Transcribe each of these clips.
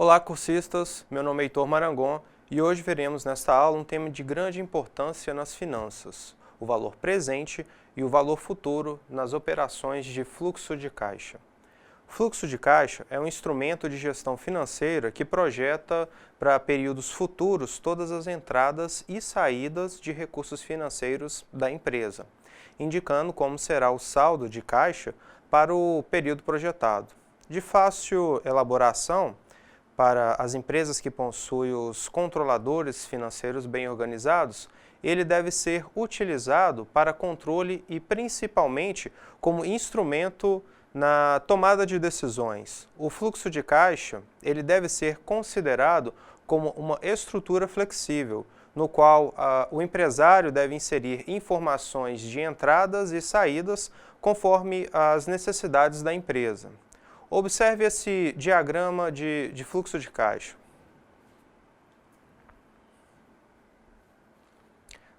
Olá, cursistas! Meu nome é Heitor Marangon e hoje veremos nesta aula um tema de grande importância nas finanças, o valor presente e o valor futuro nas operações de fluxo de caixa. O fluxo de caixa é um instrumento de gestão financeira que projeta para períodos futuros todas as entradas e saídas de recursos financeiros da empresa, indicando como será o saldo de caixa para o período projetado. De fácil elaboração, para as empresas que possuem os controladores financeiros bem organizados, ele deve ser utilizado para controle e principalmente como instrumento na tomada de decisões. O fluxo de caixa ele deve ser considerado como uma estrutura flexível, no qual o empresário deve inserir informações de entradas e saídas conforme as necessidades da empresa. Observe esse diagrama de fluxo de caixa.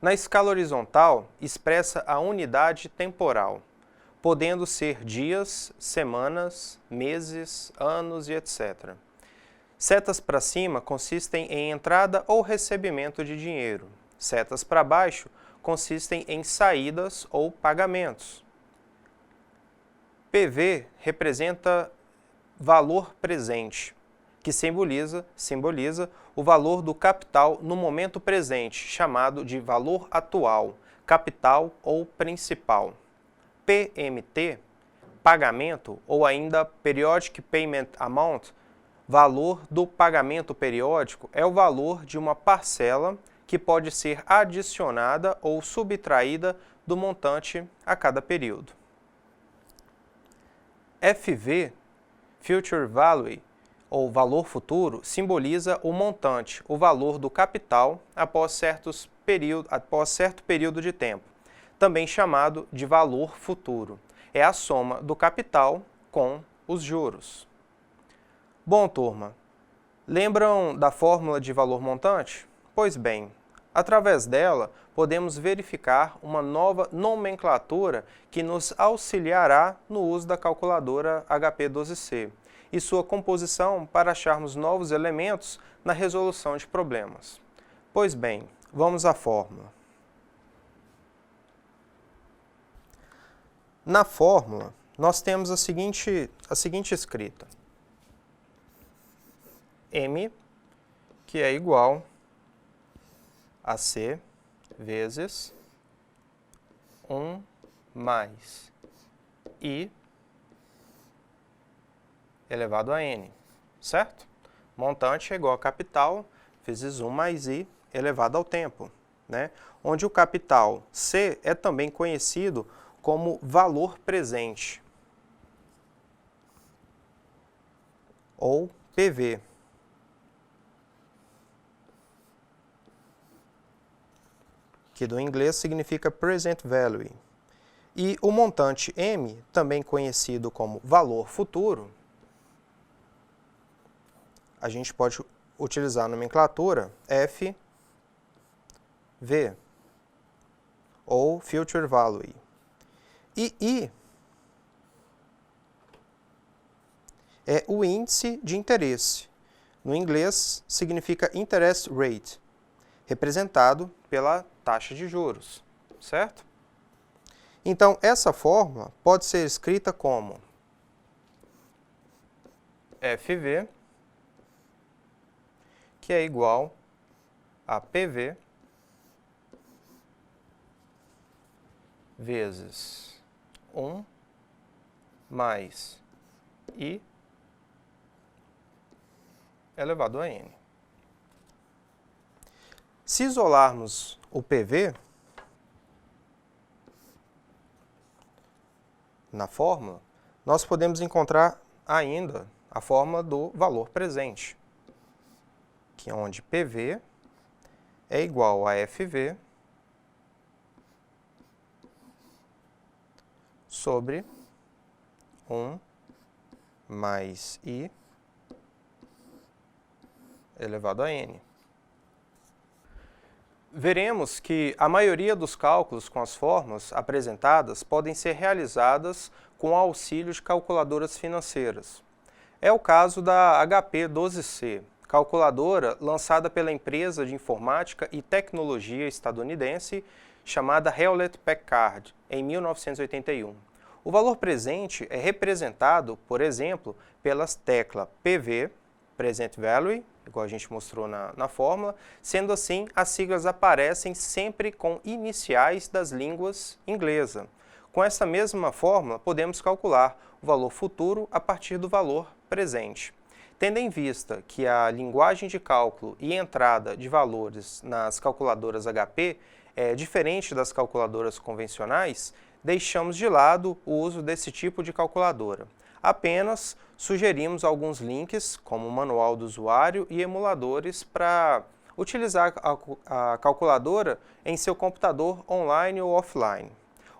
Na escala horizontal, expressa a unidade temporal, podendo ser dias, semanas, meses, anos e etc. Setas para cima consistem em entrada ou recebimento de dinheiro. Setas para baixo consistem em saídas ou pagamentos. PV representa valor presente, que simboliza o valor do capital no momento presente, chamado de valor atual, capital ou principal. PMT, pagamento ou ainda Periodic Payment Amount, valor do pagamento periódico, é o valor de uma parcela que pode ser adicionada ou subtraída do montante a cada período. FV, Future Value, ou valor futuro, simboliza o montante, o valor do capital após certo período de tempo, também chamado de valor futuro. É a soma do capital com os juros. Bom, turma, lembram da fórmula de valor montante? Pois bem, através dela, podemos verificar uma nova nomenclatura que nos auxiliará no uso da calculadora HP12C e sua composição para acharmos novos elementos na resolução de problemas. Pois bem, vamos à fórmula. Na fórmula, nós temos a seguinte escrita. M, que é igual a C vezes 1 mais I elevado a N, certo? Montante é igual a capital vezes 1 mais I elevado ao tempo, né? Onde o capital C é também conhecido como valor presente, ou PV. Que do inglês significa Present Value. E o montante M, também conhecido como valor futuro, a gente pode utilizar a nomenclatura FV, ou Future Value. E I é o índice de interesse. No inglês, significa Interest Rate, representado pela taxa de juros, certo? Então, essa fórmula pode ser escrita como FV, que é igual a PV vezes 1 mais I elevado a N. Se isolarmos o PV na fórmula, nós podemos encontrar ainda a fórmula do valor presente, que é onde PV é igual a FV sobre 1 mais I elevado a N. Veremos que a maioria dos cálculos com as fórmulas apresentadas podem ser realizadas com o auxílio de calculadoras financeiras. É o caso da HP-12C, calculadora lançada pela empresa de informática e tecnologia estadunidense chamada Hewlett-Packard, em 1981. O valor presente é representado, por exemplo, pelas teclas PV, Present Value, igual a gente mostrou na fórmula. Sendo assim, as siglas aparecem sempre com iniciais das línguas inglesa. Com essa mesma fórmula, podemos calcular o valor futuro a partir do valor presente. Tendo em vista que a linguagem de cálculo e entrada de valores nas calculadoras HP é diferente das calculadoras convencionais, deixamos de lado o uso desse tipo de calculadora. Apenas sugerimos alguns links, como o manual do usuário e emuladores, para utilizar a calculadora em seu computador online ou offline.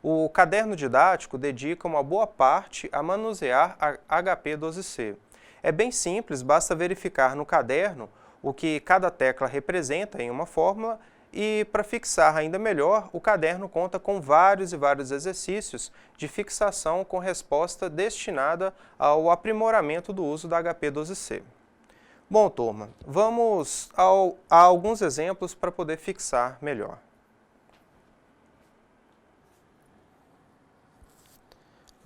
O caderno didático dedica uma boa parte a manusear a HP-12C. É bem simples, basta verificar no caderno o que cada tecla representa em uma fórmula. E, para fixar ainda melhor, o caderno conta com vários e vários exercícios de fixação com resposta destinada ao aprimoramento do uso da HP-12C. Bom, turma, vamos a alguns exemplos para poder fixar melhor.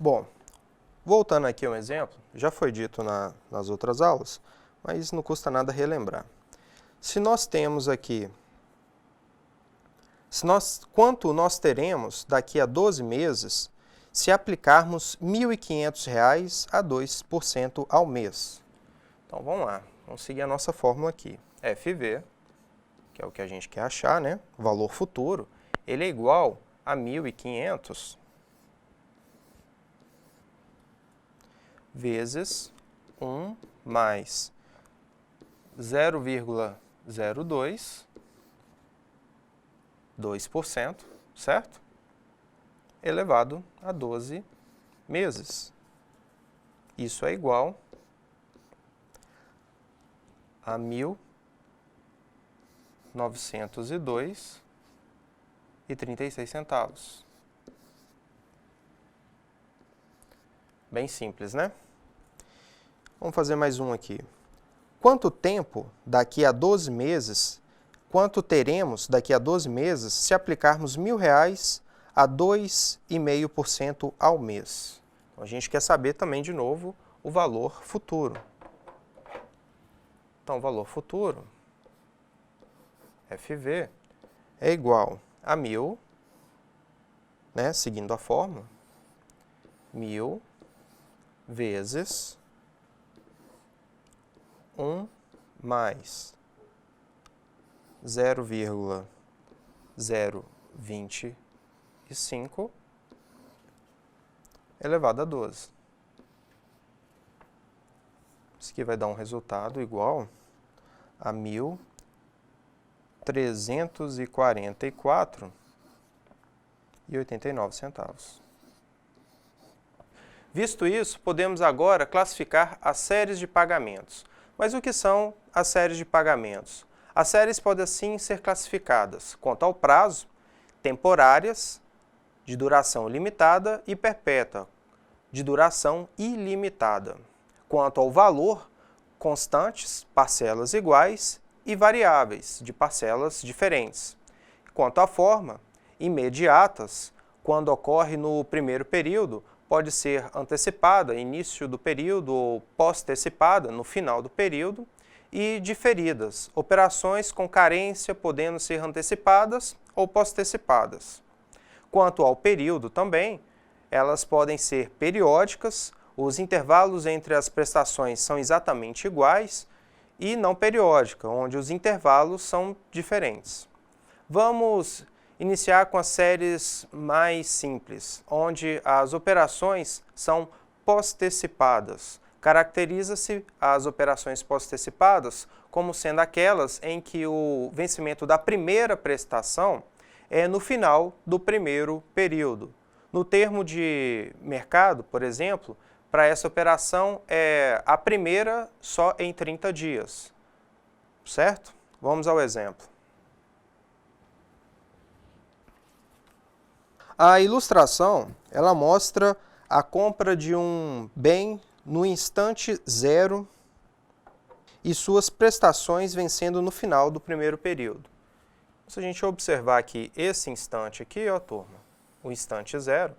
Bom, voltando aqui a um exemplo, já foi dito nas outras aulas, mas não custa nada relembrar. Se nós temos aqui quanto nós teremos daqui a 12 meses se aplicarmos R$ 1.500 a 2% ao mês? Então vamos lá, vamos seguir a nossa fórmula aqui. FV, que é o que a gente quer achar, né? O valor futuro, ele é igual a 1.500 vezes 1 mais 0,02 2%, certo? Elevado a 12 meses. Isso é igual a 1.902,36. Bem simples, né? Vamos fazer mais um aqui. Quanto tempo daqui a 12 meses Quanto teremos daqui a 12 meses se aplicarmos R$ 1.000 a 2,5% ao mês? Então, a gente quer saber também, de novo, o valor futuro. Então, o valor futuro, FV, é igual a 1.000, né, seguindo a fórmula, 1.000 vezes 1 mais 0,025 elevado a 12. Isso aqui vai dar um resultado igual a 1.344,89. Visto isso, podemos agora classificar as séries de pagamentos. Mas o que são as séries de pagamentos? As séries podem assim ser classificadas quanto ao prazo, temporárias, de duração limitada, e perpétua, de duração ilimitada. Quanto ao valor, constantes, parcelas iguais, e variáveis, de parcelas diferentes. Quanto à forma, imediatas, quando ocorre no primeiro período, pode ser antecipada, início do período, ou pós-antecipada, no final do período, e diferidas, operações com carência podendo ser antecipadas ou pós-antecipadas. Quanto ao período também, elas podem ser periódicas, os intervalos entre as prestações são exatamente iguais, e não periódica, onde os intervalos são diferentes. Vamos iniciar com as séries mais simples, onde as operações são pós-antecipadas. Caracteriza-se as operações pós-antecipadas como sendo aquelas em que o vencimento da primeira prestação é no final do primeiro período. No termo de mercado, por exemplo, para essa operação é a primeira só em 30 dias, certo? Vamos ao exemplo. A ilustração, ela mostra a compra de um bem no instante zero e suas prestações vencendo no final do primeiro período. Se a gente observar aqui esse instante aqui, ó, turma, o instante zero,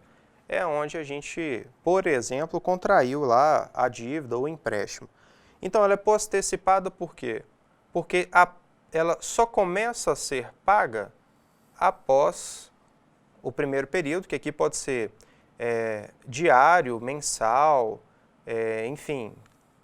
é onde a gente, por exemplo, contraiu lá a dívida ou o empréstimo. Então, ela é postecipada por quê? Porque ela só começa a ser paga após o primeiro período, que aqui pode ser diário, mensal, enfim,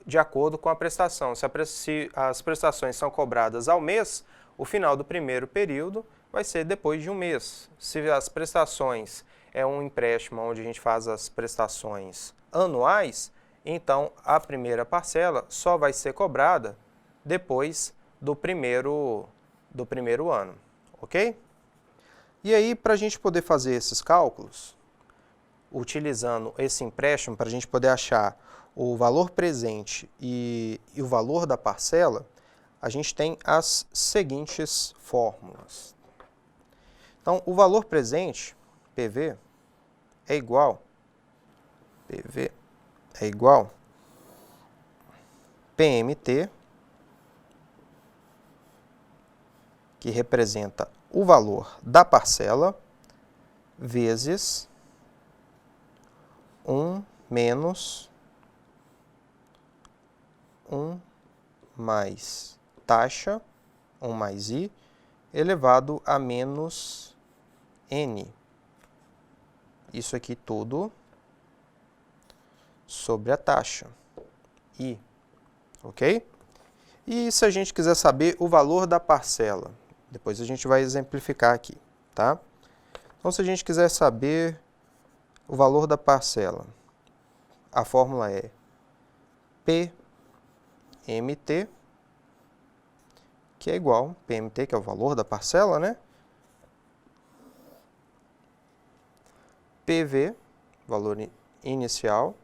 de acordo com a prestação. Se as prestações são cobradas ao mês, o final do primeiro período vai ser depois de um mês. Se as prestações é um empréstimo onde a gente faz as prestações anuais, então a primeira parcela só vai ser cobrada depois do primeiro ano, ok? E aí, para a gente poder fazer esses cálculos, utilizando esse empréstimo, para a gente poder achar o valor presente e o valor da parcela, a gente tem as seguintes fórmulas. Então, o valor presente, PV, é igual PMT, que representa o valor da parcela, vezes 1 menos 1 mais taxa, 1 mais I, elevado a menos N. Isso aqui tudo sobre a taxa, I, ok? E se a gente quiser saber o valor da parcela? Depois a gente vai exemplificar aqui, tá? Então, se a gente quiser saber o valor da parcela, a fórmula é PMT, que é igual, PMT, que é o valor da parcela, né? PV, valor inicial,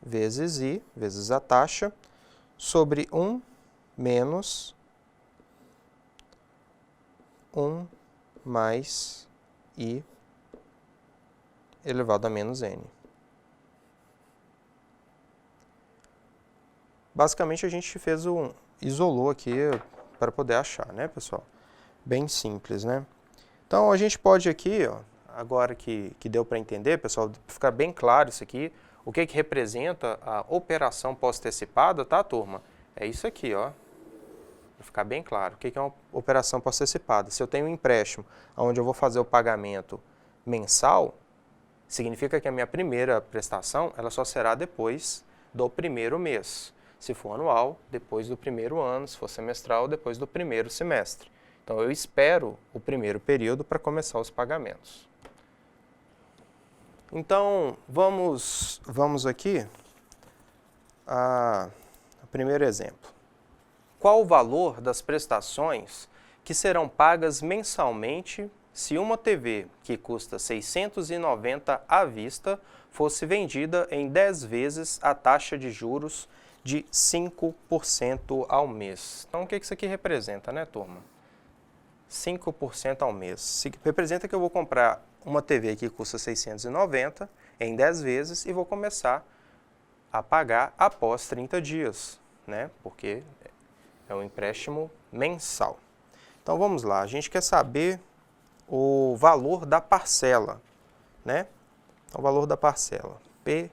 vezes I, vezes a taxa, sobre 1 menos 1 mais I elevado a menos N. Basicamente, a gente isolou aqui para poder achar, né, pessoal? Bem simples, né? Então, a gente pode aqui, ó, agora que deu para entender, pessoal, ficar bem claro isso aqui, o que representa a operação pós-antecipada, tá, turma? É isso aqui, ó. Para ficar bem claro, o que é uma operação pós-antecipada? Se eu tenho um empréstimo onde eu vou fazer o pagamento mensal, significa que a minha primeira prestação ela só será depois do primeiro mês. Se for anual, depois do primeiro ano, se for semestral, depois do primeiro semestre. Então, eu espero o primeiro período para começar os pagamentos. Então, vamos aqui ao primeiro exemplo. Qual o valor das prestações que serão pagas mensalmente se uma TV que custa R$ 690 à vista fosse vendida em 10 vezes a taxa de juros de 5% ao mês? Então, o que isso aqui representa, né, turma? 5% ao mês. Representa que eu vou comprar uma TV que custa 690 em 10 vezes e vou começar a pagar após 30 dias, né? Porque é um empréstimo mensal. Então, vamos lá. A gente quer saber o valor da parcela, né? Então, o valor da parcela, PMT,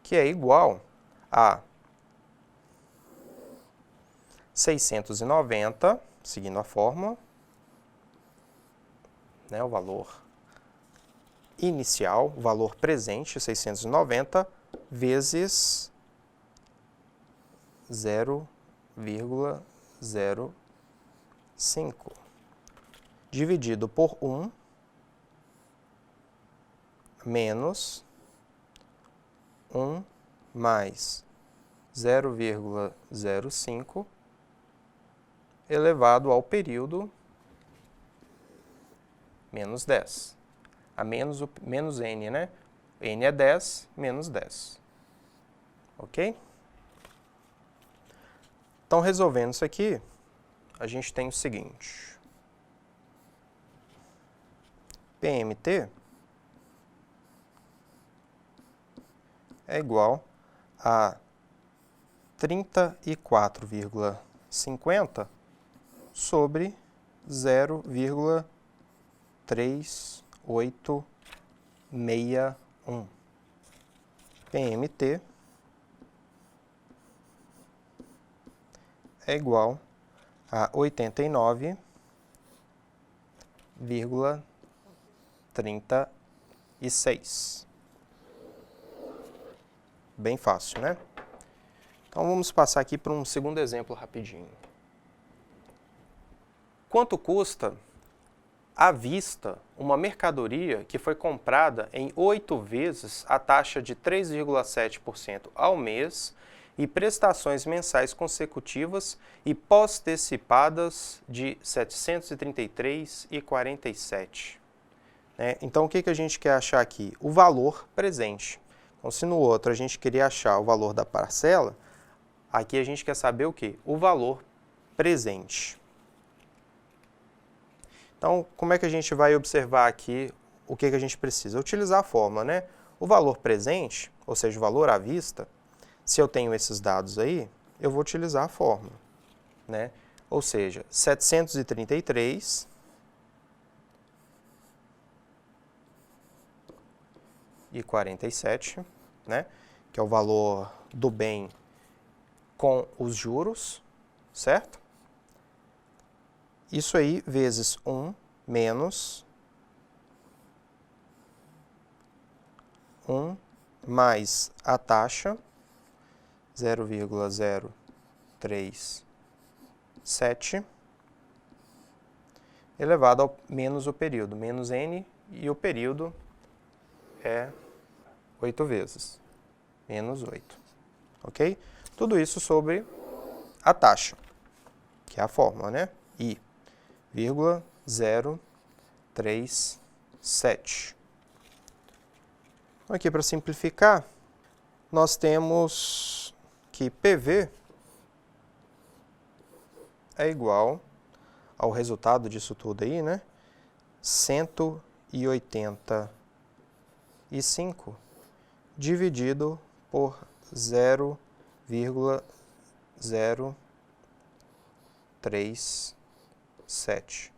que é igual a 690, seguindo a fórmula, né, o valor inicial, o valor presente, 690, vezes 0,05, dividido por 1, menos 1 mais 0,05, elevado ao período menos 10. A menos N, né? N é 10, menos 10. Ok? Então, resolvendo isso aqui, a gente tem o seguinte. PMT é igual a 34,50 sobre 0,3861. PMT é igual a 89,36. Bem fácil, né? Então vamos passar aqui para um segundo exemplo rapidinho. Quanto custa à vista uma mercadoria que foi comprada em 8 vezes a taxa de 3,7% ao mês e prestações mensais consecutivas e pós-antecipadas de R$ 733,47? Então, o que a gente quer achar aqui? O valor presente. Então, se no outro a gente queria achar o valor da parcela, aqui a gente quer saber o quê? O valor presente. Então, como é que a gente vai observar aqui o que a gente precisa? Utilizar a fórmula, né? O valor presente, ou seja, o valor à vista, se eu tenho esses dados aí, eu vou utilizar a fórmula, né? Ou seja, 733 e 47, né? Que é o valor do bem com os juros, certo? Isso aí vezes 1 menos 1 mais a taxa, 0,037, elevado ao menos o período, menos n, e o período é 8 vezes, menos 8, ok? Tudo isso sobre a taxa, que é a fórmula, né? I, vírgula 037. Aqui, para simplificar, nós temos que PV é igual ao resultado disso tudo aí, né? 185 dividido por 0,037,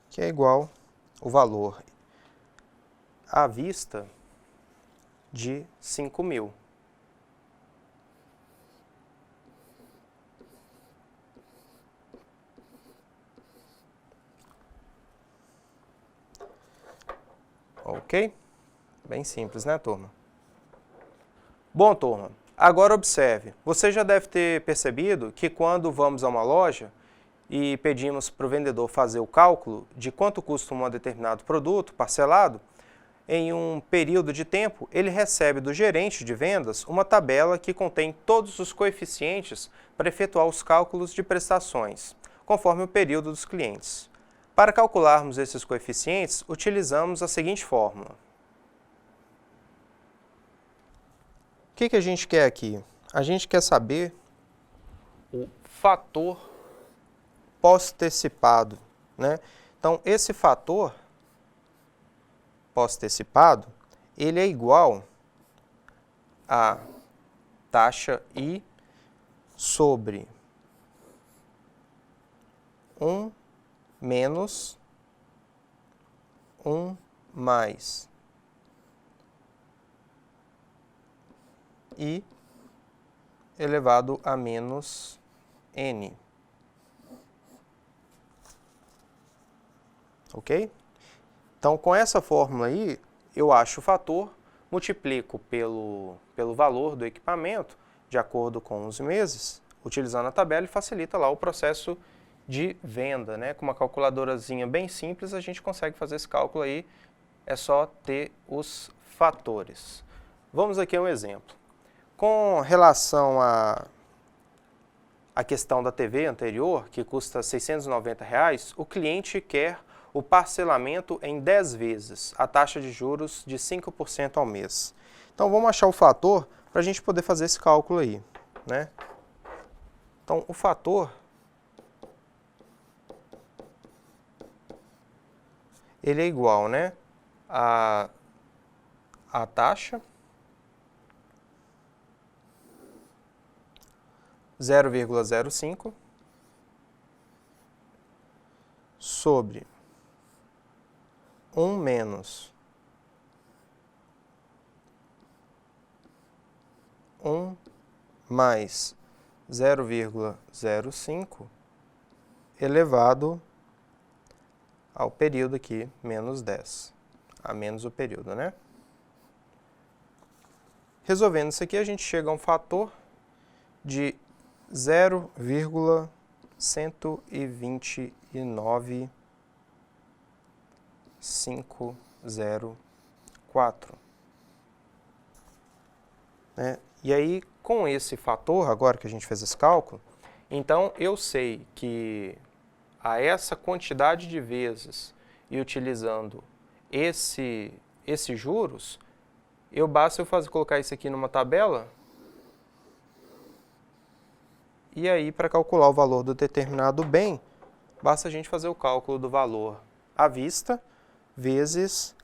que é igual o valor à vista de 5.000. Ok? Bem simples, né, turma? Bom, turma, agora observe. Você já deve ter percebido que quando vamos a uma loja e pedimos para o vendedor fazer o cálculo de quanto custa um determinado produto parcelado, em um período de tempo, ele recebe do gerente de vendas uma tabela que contém todos os coeficientes para efetuar os cálculos de prestações, conforme o período dos clientes. Para calcularmos esses coeficientes, utilizamos a seguinte fórmula. O que a gente quer aqui? A gente quer saber o fator pós-antecipado, né? Então, esse fator pós-antecipado, ele é igual a taxa I sobre 1 menos 1 mais I elevado a menos N. Ok? Então, com essa fórmula aí, eu acho o fator, multiplico pelo valor do equipamento, de acordo com os meses, utilizando a tabela, e facilita lá o processo de venda, né? Com uma calculadorazinha bem simples, a gente consegue fazer esse cálculo aí, é só ter os fatores. Vamos aqui a um exemplo. Com relação à questão da TV anterior, que custa R$ 690, o cliente quer o parcelamento em 10 vezes, a taxa de juros de 5% ao mês. Então, vamos achar o fator para a gente poder fazer esse cálculo aí, né? Então, o fator, ele é igual, né, a taxa 0,05 sobre 1 menos 1 mais 0,05 elevado ao período aqui, menos 10, a menos o período, né? Resolvendo isso aqui, a gente chega a um fator de 0,129504. Né? E aí, com esse fator, agora que a gente fez esse cálculo, então eu sei que a essa quantidade de vezes e utilizando esses juros, basta eu colocar isso aqui numa tabela e aí para calcular o valor do determinado bem, basta a gente fazer o cálculo do valor à vista vezes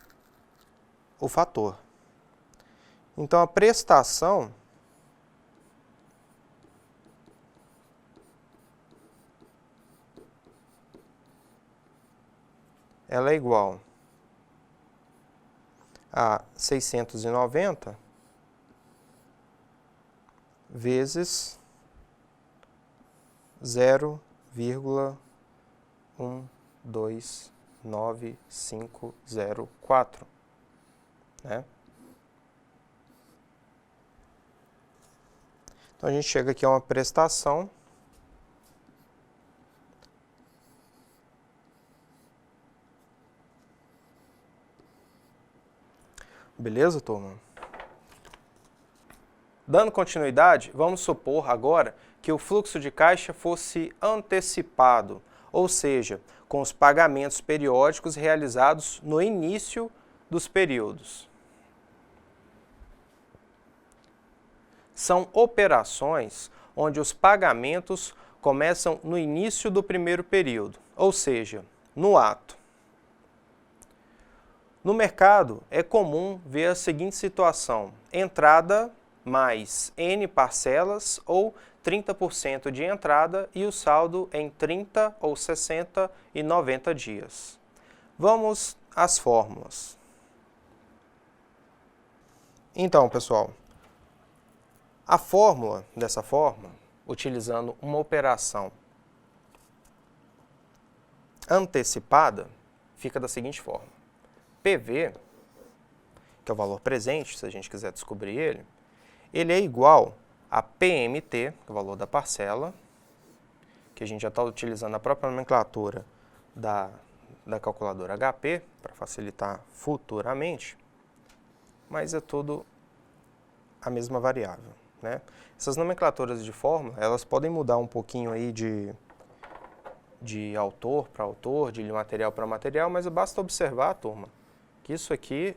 o fator. Então a prestação ela é igual a 690 vezes 0,129504, né? Então a gente chega aqui a uma prestação beleza, turma? Dando continuidade, vamos supor agora que o fluxo de caixa fosse antecipado, ou seja, com os pagamentos periódicos realizados no início dos períodos. São operações onde os pagamentos começam no início do primeiro período, ou seja, no ato. No mercado, é comum ver a seguinte situação: entrada mais N parcelas ou 30% de entrada e o saldo em 30 ou 60 e 90 dias. Vamos às fórmulas. Então, pessoal, a fórmula dessa forma, utilizando uma operação antecipada, fica da seguinte forma. PV, que é o valor presente, se a gente quiser descobrir ele é igual a PMT, que é o valor da parcela, que a gente já está utilizando a própria nomenclatura da calculadora HP, para facilitar futuramente, mas é tudo a mesma variável, né? Essas nomenclaturas de fórmula, elas podem mudar um pouquinho aí de autor para autor, de material para material, mas basta observar, turma, que isso aqui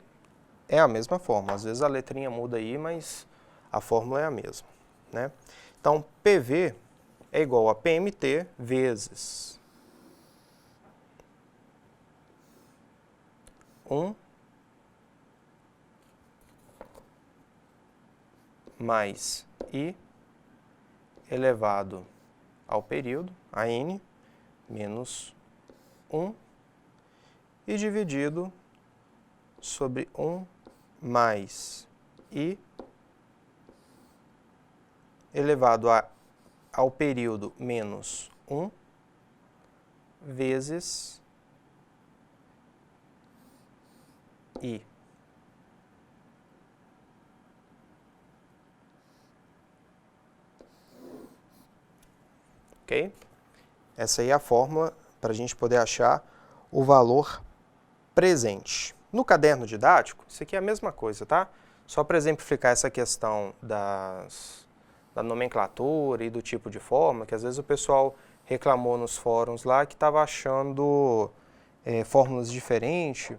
é a mesma fórmula. Às vezes a letrinha muda aí, mas a fórmula é a mesma, né? Então, PV é igual a PMT vezes 1 mais I elevado ao período, a N, menos 1, e dividido sobre 1 mais I elevado ao período menos 1 vezes I. Ok? Essa aí é a fórmula para a gente poder achar o valor presente. No caderno didático, isso aqui é a mesma coisa, tá? Só para exemplificar essa questão da nomenclatura e do tipo de fórmula, que às vezes o pessoal reclamou nos fóruns lá que estava achando fórmulas diferentes,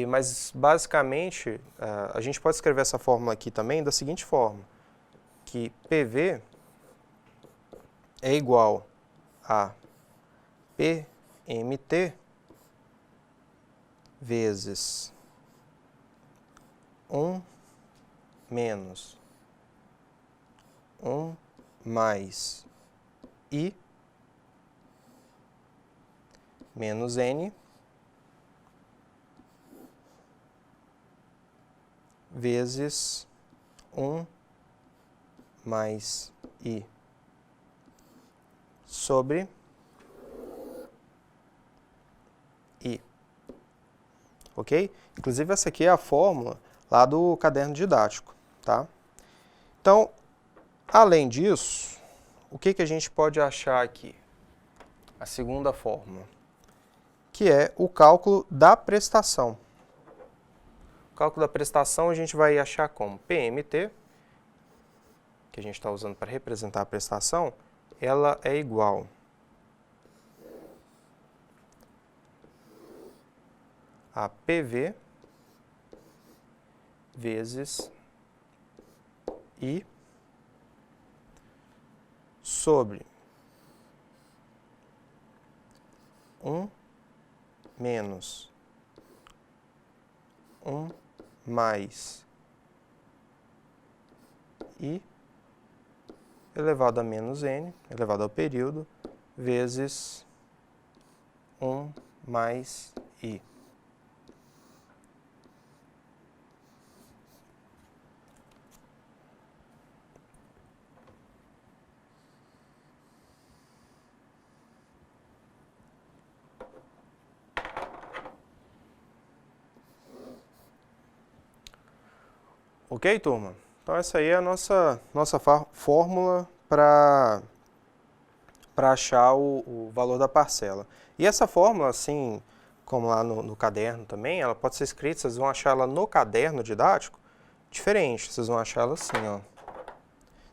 mas basicamente a gente pode escrever essa fórmula aqui também da seguinte forma, que PV é igual a PMT vezes 1 menos 1 mais I menos N vezes 1 mais I sobre I. Ok? Inclusive, essa aqui é a fórmula lá do caderno didático, tá? Então, além disso, o que a gente pode achar aqui? A segunda fórmula, que é o cálculo da prestação. O cálculo da prestação a gente vai achar como PMT, que a gente está usando para representar a prestação, ela é igual a PV vezes I sobre 1 menos 1 mais I elevado a menos N, elevado ao período, vezes 1 mais I. Ok, turma? Então, essa aí é a nossa fórmula para achar o valor da parcela. E essa fórmula, assim como lá no caderno também, ela pode ser escrita, vocês vão achar ela no caderno didático diferente. Vocês vão achar ela assim, ó.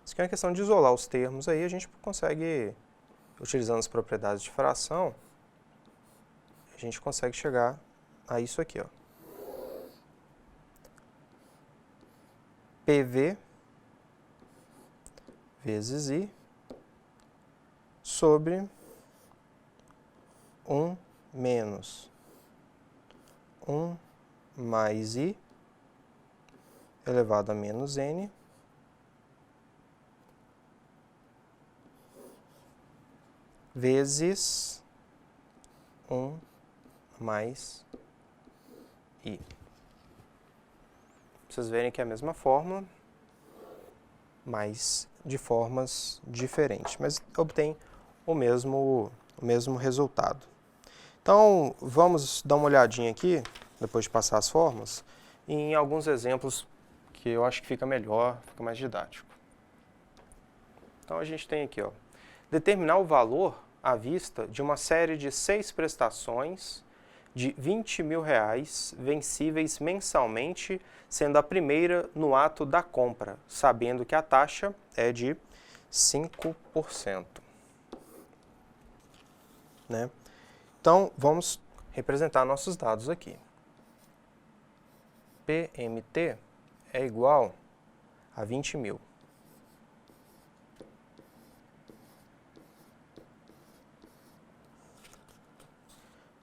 Isso aqui é uma questão de isolar os termos aí, a gente consegue, utilizando as propriedades de fração, a gente consegue chegar a isso aqui, ó. PV vezes I sobre 1 menos 1 mais I elevado a menos N vezes 1 mais I. Vocês verem que é a mesma fórmula, mas de formas diferentes, mas obtém o mesmo resultado. Então, vamos dar uma olhadinha aqui, depois de passar as fórmulas, em alguns exemplos que eu acho que fica melhor, fica mais didático. Então, a gente tem aqui, ó, determinar o valor à vista de uma série de 6 prestações de R$20.000 vencíveis mensalmente, sendo a primeira no ato da compra, sabendo que a taxa é de 5%. Né? Então, vamos representar nossos dados aqui. PMT é igual a 20.000.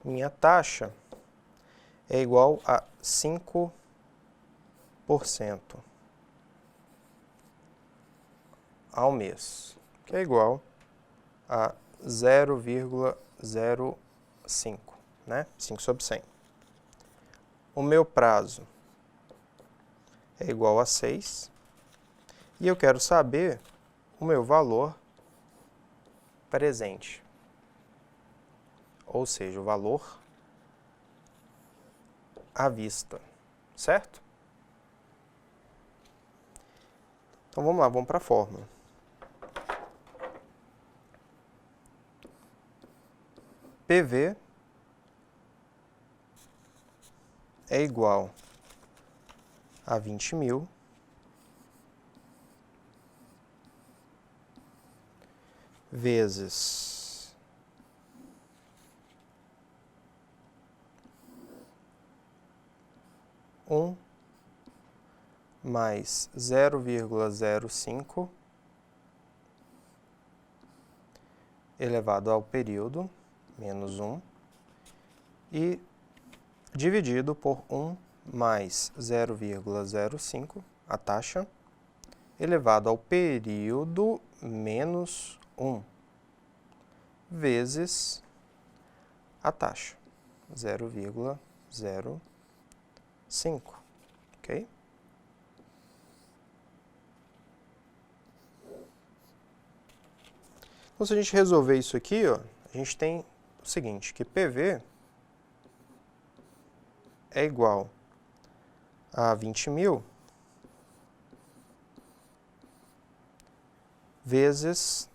Minha taxa é igual a 5% ao mês, que é igual a 0,05, né? 5 sobre 100. O meu prazo é igual a 6 e eu quero saber o meu valor presente. Ou seja, o valor à vista, certo? Então, vamos lá, vamos para a fórmula. PV é igual a 20.000 vezes 1 mais 0,05 elevado ao período, menos 1, e dividido por 1 mais 0,05, a taxa, elevado ao período, menos 1 vezes a taxa, 0,05, ok? Então, se a gente resolver isso aqui, ó, a gente tem o seguinte, que PV é igual a 20.000 vezes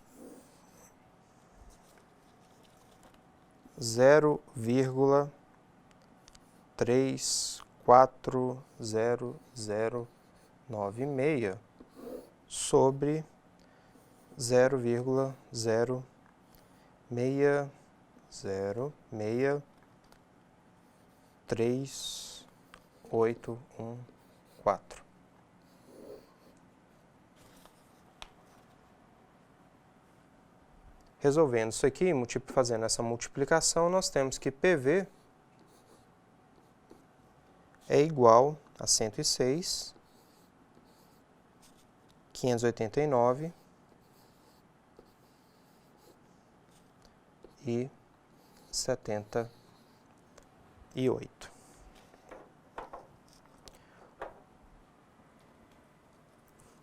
0,34096 sobre 0,0606314. Resolvendo isso aqui, fazendo essa multiplicação, nós temos que PV é igual a 106, 589 e 78.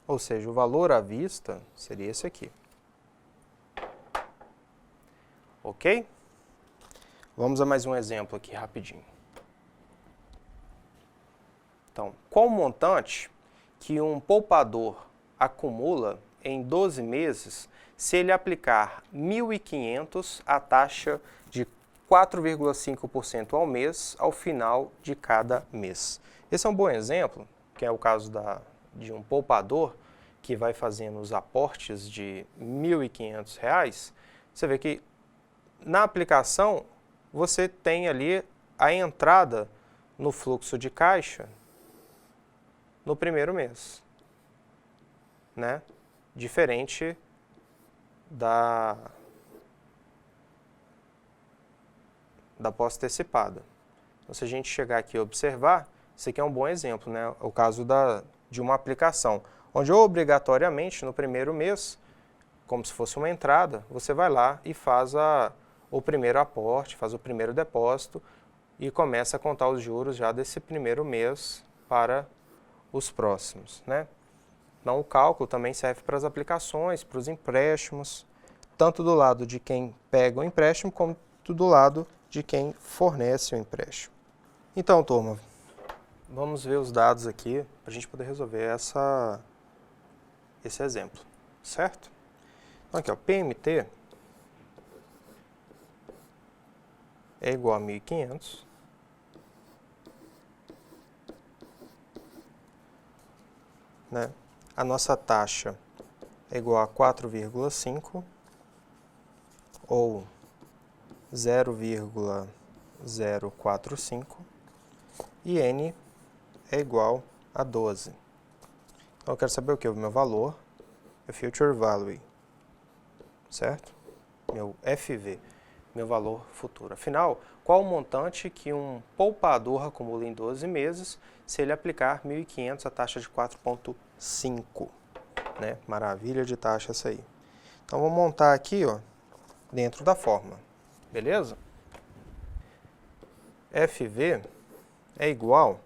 Ou seja, o valor à vista seria esse aqui. Ok? Vamos a mais um exemplo aqui rapidinho. Então, qual o montante que um poupador acumula em 12 meses se ele aplicar 1.500 à taxa de 4,5% ao mês ao final de cada mês? Esse é um bom exemplo, que é o caso de um poupador que vai fazendo os aportes de R$ 1.500. Você vê que na aplicação você tem ali a entrada no fluxo de caixa no primeiro mês, né? Diferente da pós-antecipada. Então, se a gente chegar aqui e observar, isso aqui é um bom exemplo, né? O caso de uma aplicação, onde obrigatoriamente no primeiro mês, como se fosse uma entrada, você vai lá e faz o primeiro aporte, faz o primeiro depósito e começa a contar os juros já desse primeiro mês para os próximos, né? Então, o cálculo também serve para as aplicações, para os empréstimos, tanto do lado de quem pega o empréstimo, como do lado de quem fornece o empréstimo. Então, turma, vamos ver os dados aqui para a gente poder resolver esse exemplo, certo? Então, aqui, ó, PMT é igual a 1.500 né? A nossa taxa é igual a 4,5 ou 0,045 e N é igual a 12. Então eu quero saber o que? O meu valor, o Future Value, certo? Meu FV, meu valor futuro. Afinal, qual o montante que um poupador acumula em 12 meses se ele aplicar 1.500 a taxa de 4,5? Né? Maravilha de taxa essa aí. Então, vou montar aqui, ó, dentro da fórmula, beleza? FV é igual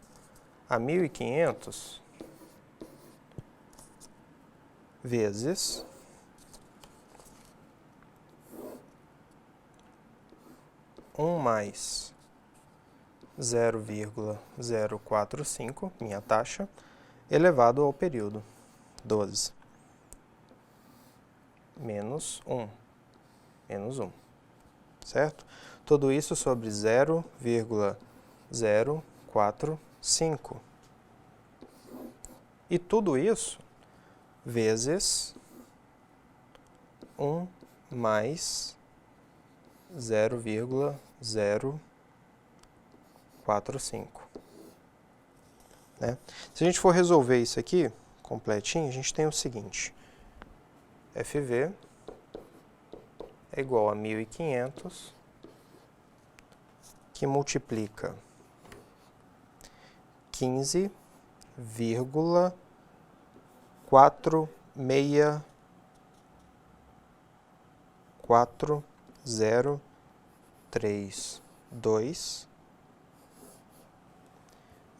a 1.500 vezes 1 mais 0,045, minha taxa, elevado ao período, 12, menos 1, certo? Tudo isso sobre 0,045. E tudo isso vezes 1 mais 0,045. Né? Se a gente for resolver isso aqui, completinho, a gente tem o seguinte. FV é igual a 1.500, que multiplica 15,464 1,4032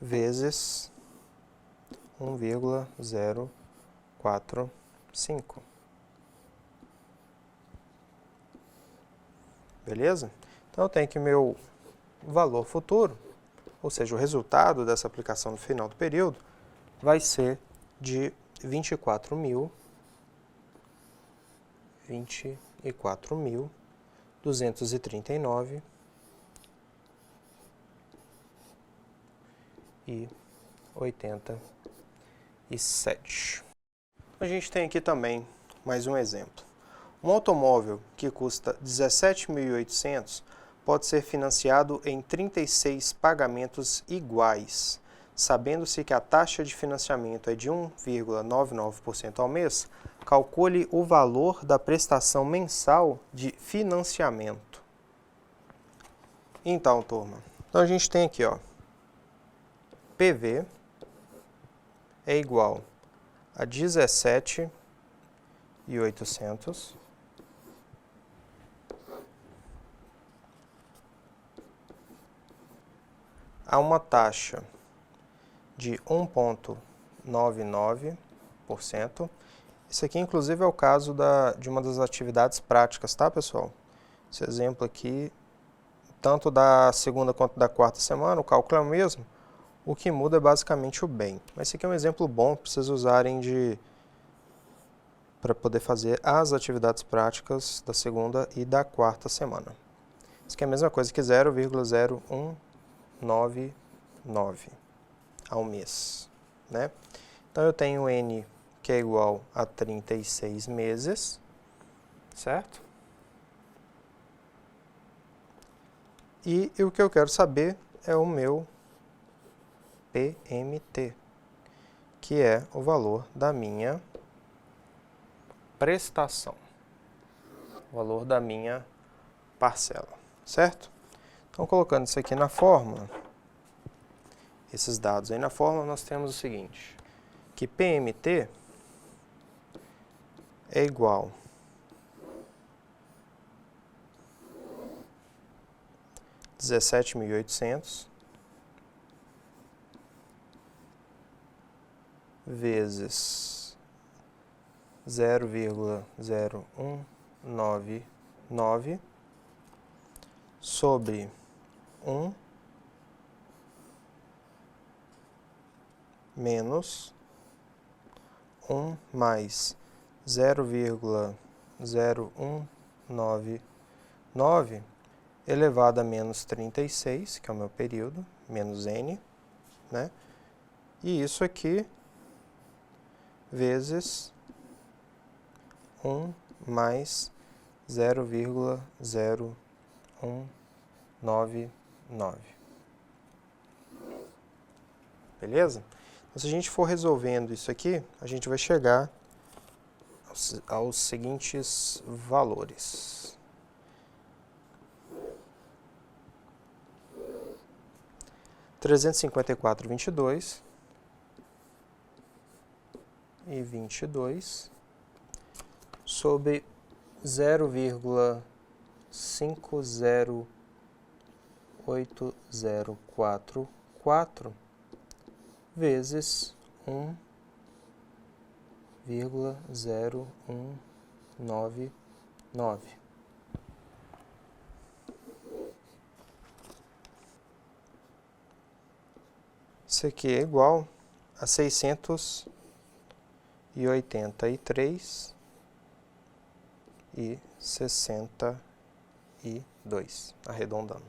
vezes 1,045. Beleza? Então, eu tenho que meu valor futuro, ou seja, o resultado dessa aplicação no final do período, vai ser de 24.239,87. A gente tem aqui também mais um exemplo. Um automóvel que custa 17.800 pode ser financiado em 36 pagamentos iguais. Sabendo-se que a taxa de financiamento é de 1,99% ao mês, calcule o valor da prestação mensal de financiamento. Então, turma, a gente tem aqui, ó, PV é igual a 17.800 a uma taxa de 1,99%. Isso aqui, inclusive, é o caso de uma das atividades práticas, tá, pessoal? Esse exemplo aqui, tanto da segunda quanto da quarta semana, o cálculo é o mesmo. O que muda é basicamente o bem. Mas esse aqui é um exemplo bom para vocês usarem para poder fazer as atividades práticas da segunda e da quarta semana. Isso aqui é a mesma coisa que 0,0199 ao mês, né? Então, eu tenho N que é igual a 36 meses, certo? E o que eu quero saber é o meu PMT, que é o valor da minha prestação, o valor da minha parcela, certo? Então, colocando isso aqui na fórmula, esses dados aí na fórmula, nós temos o seguinte, que PMT é igual a 17.800 vezes 0,0199 sobre 1 menos 1 mais 0,0199 elevado a menos 36, que é o meu período, menos N, né? E isso aqui vezes 1 mais 0,0199. Beleza? Então, se a gente for resolvendo isso aqui, a gente vai chegar aos seguintes valores. R$354,22 e 22 sobre 0,50804 vezes 1,0199. Isso aqui é igual a 683,62, arredondando.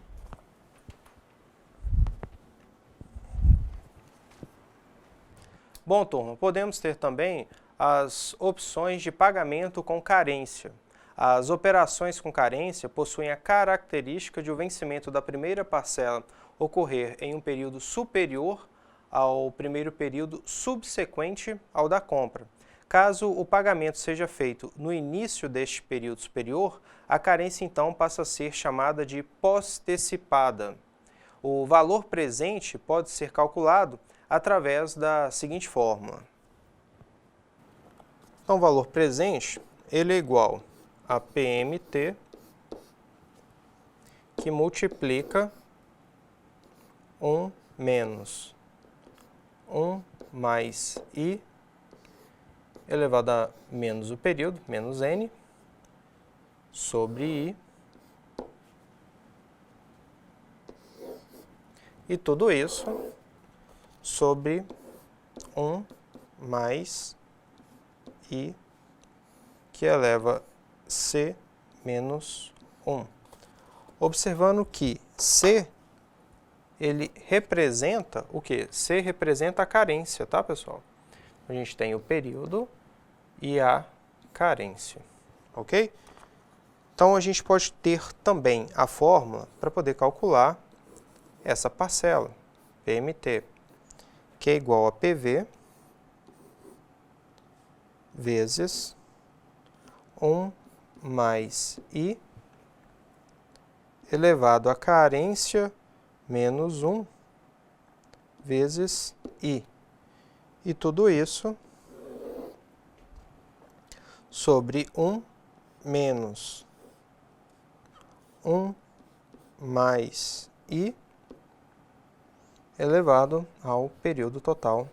Bom, turma, podemos ter também as opções de pagamento com carência. As operações com carência possuem a característica de o vencimento da primeira parcela ocorrer em um período superior ao primeiro período subsequente ao da compra. Caso o pagamento seja feito no início deste período superior, a carência então passa a ser chamada de postecipada. O valor presente pode ser calculado através da seguinte fórmula. Então, o valor presente ele é igual a PMT, que multiplica 1 menos 1 mais I elevado a menos o período, menos N, sobre I. E tudo isso sobre 1 mais I, que eleva C menos 1. Observando que C, ele representa o quê? C representa a carência, tá, pessoal? A gente tem o período e a carência, ok? Então, a gente pode ter também a fórmula para poder calcular essa parcela, PMT, que é igual a PV vezes 1 mais I elevado à carência menos 1 vezes I. E tudo isso sobre 1 menos 1 mais I elevado ao período total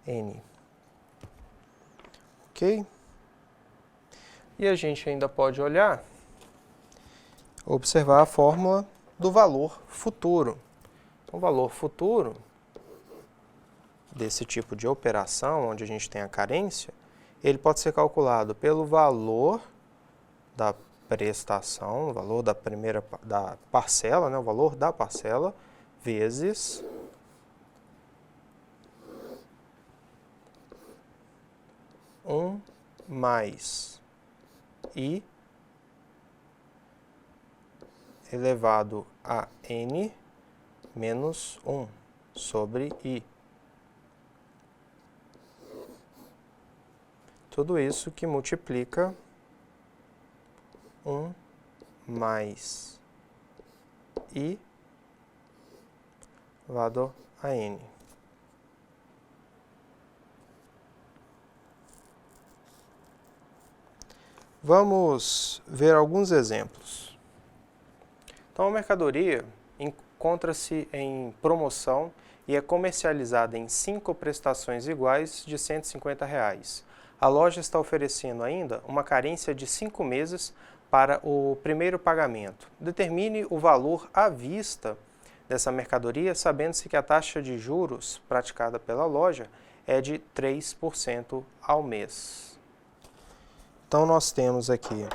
N. Ok? E a gente ainda pode olhar, observar a fórmula do valor futuro. O valor futuro desse tipo de operação, onde a gente tem a carência, ele pode ser calculado pelo valor da prestação, o valor da parcela, né, o valor da parcela, vezes mais I elevado a N menos 1 sobre I. Tudo isso que multiplica 1 mais I elevado a N. Vamos ver alguns exemplos. Então, a mercadoria encontra-se em promoção e é comercializada em 5 prestações iguais de R$ 150. A loja está oferecendo ainda uma carência de 5 meses para o primeiro pagamento. Determine o valor à vista dessa mercadoria, sabendo-se que a taxa de juros praticada pela loja é de 3% ao mês. Então, nós temos aqui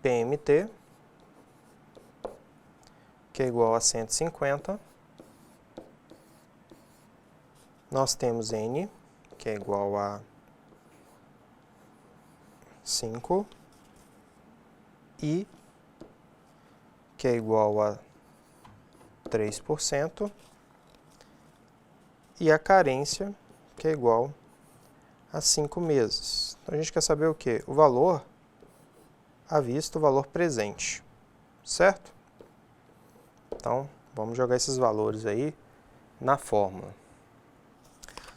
PMT, que é igual a 150. Nós temos N, que é igual a 5. I, que é igual a 3%. E a carência, que é igual a 5 meses. Então, a gente quer saber o quê? O valor à vista, o valor presente, certo? Então, vamos jogar esses valores aí na fórmula.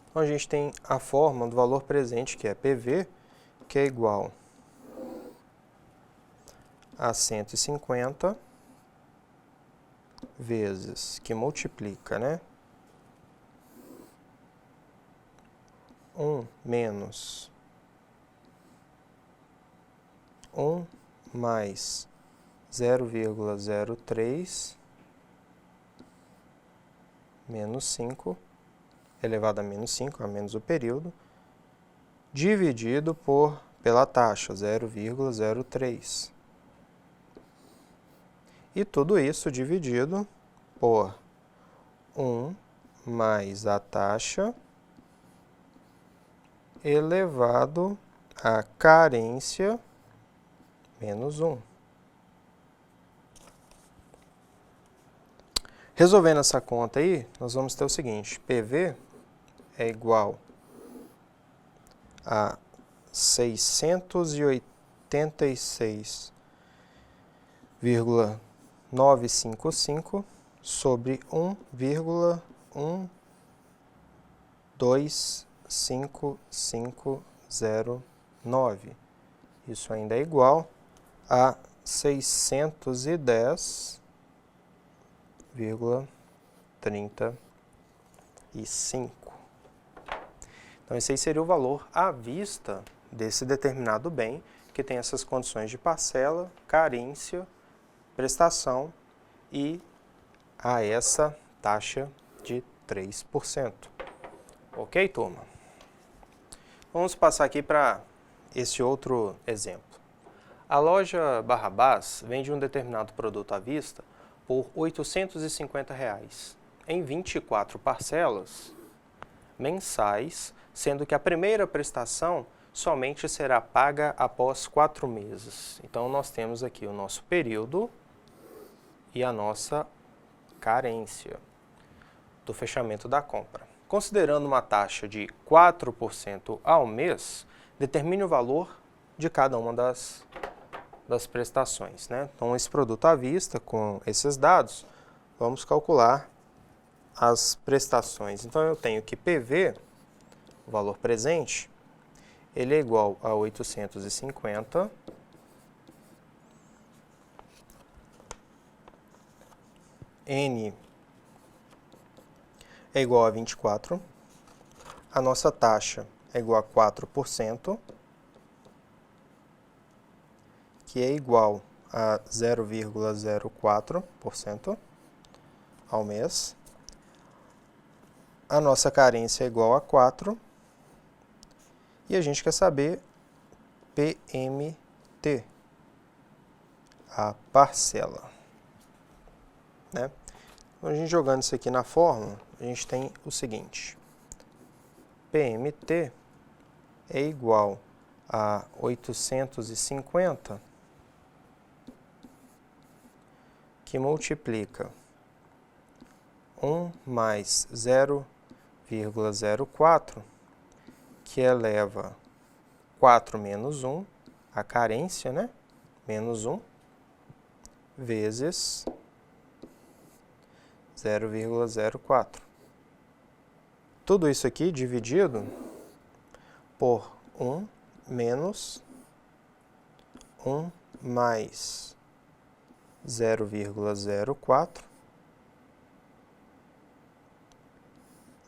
Então, a gente tem a fórmula do valor presente, que é PV, que é igual a 150 vezes, que multiplica, né? 1 menos 1 mais 0,03 menos 5, elevado a menos 5, a menos o período, dividido pela taxa, 0,03. E tudo isso dividido por 1 mais a taxa elevado à carência menos 1. Resolvendo essa conta aí, nós vamos ter o seguinte: PV é igual a 686,955 sobre 1,12550 Isso ainda é igual a 610,35. Então, esse aí seria o valor à vista desse determinado bem, que tem essas condições de parcela, carência, prestação e a essa taxa de 3%. Ok, turma? Vamos passar aqui para esse outro exemplo. A loja Barrabás vende um determinado produto à vista por R$ 850 em 24 parcelas mensais, sendo que a primeira prestação somente será paga após 4 meses. Então, nós temos aqui o nosso período e a nossa carência do fechamento da compra. Considerando uma taxa de 4% ao mês, determine o valor de cada uma das prestações, né? Então, esse produto à vista, com esses dados, vamos calcular as prestações. Então, eu tenho que PV, o valor presente, ele é igual a 850 N é igual a 24, a nossa taxa é igual a 4%, que é igual a 0,04% ao mês. A nossa carência é igual a 4. E a gente quer saber PMT, a parcela. Né? Então, a gente jogando isso aqui na fórmula, a gente tem o seguinte. PMT é igual a 850, que multiplica 1 mais 0,04, que eleva 4 menos 1, a carência, né? Menos 1, vezes 0,04. Tudo isso aqui dividido por 1 menos 1 mais 0,04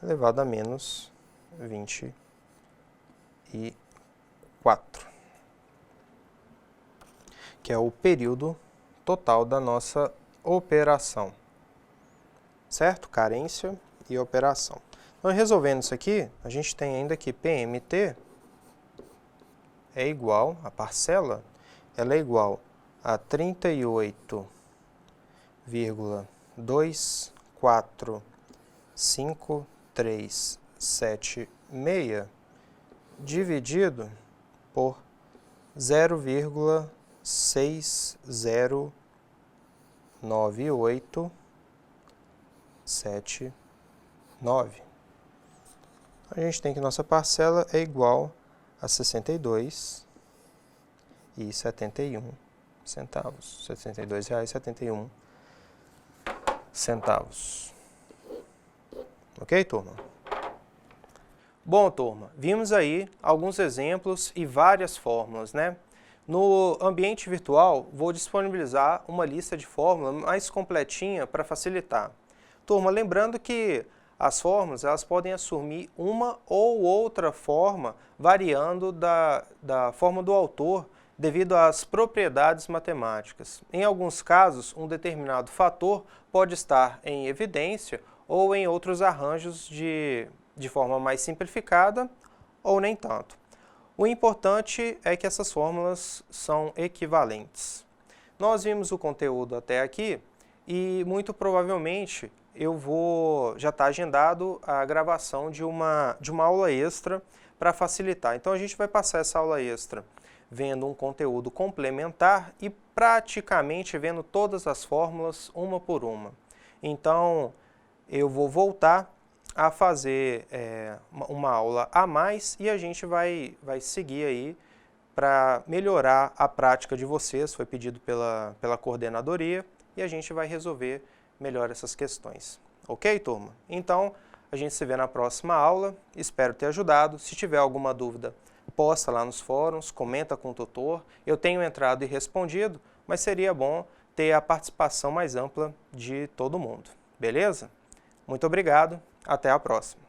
elevado a menos 24, que é o período total da nossa operação, certo? Carência e operação. Então, resolvendo isso aqui, a gente tem ainda que PMT é igual, a parcela, ela é igual a 38,24536 dividido por 0,609879. A gente tem que nossa parcela é igual a R$ 62,71. R$ 62,71. Ok, turma? Bom, turma, vimos aí alguns exemplos e várias fórmulas, né? No ambiente virtual, vou disponibilizar uma lista de fórmulas mais completinha para facilitar. Turma, lembrando que as fórmulas elas podem assumir uma ou outra forma, variando da forma do autor, devido às propriedades matemáticas. Em alguns casos, um determinado fator pode estar em evidência ou em outros arranjos de forma mais simplificada ou nem tanto. O importante é que essas fórmulas são equivalentes. Nós vimos o conteúdo até aqui e muito provavelmente já está agendado a gravação de uma aula extra para facilitar. Então a gente vai passar essa aula extra vendo um conteúdo complementar e praticamente vendo todas as fórmulas uma por uma. Então eu vou voltar a fazer uma aula a mais e a gente vai seguir aí para melhorar a prática de vocês, foi pedido pela coordenadoria e a gente vai resolver melhor essas questões. Ok, turma? Então, a gente se vê na próxima aula, espero ter ajudado. Se tiver alguma dúvida, posta lá nos fóruns, comenta com o tutor. Eu tenho entrado e respondido, mas seria bom ter a participação mais ampla de todo mundo. Beleza? Muito obrigado, até a próxima.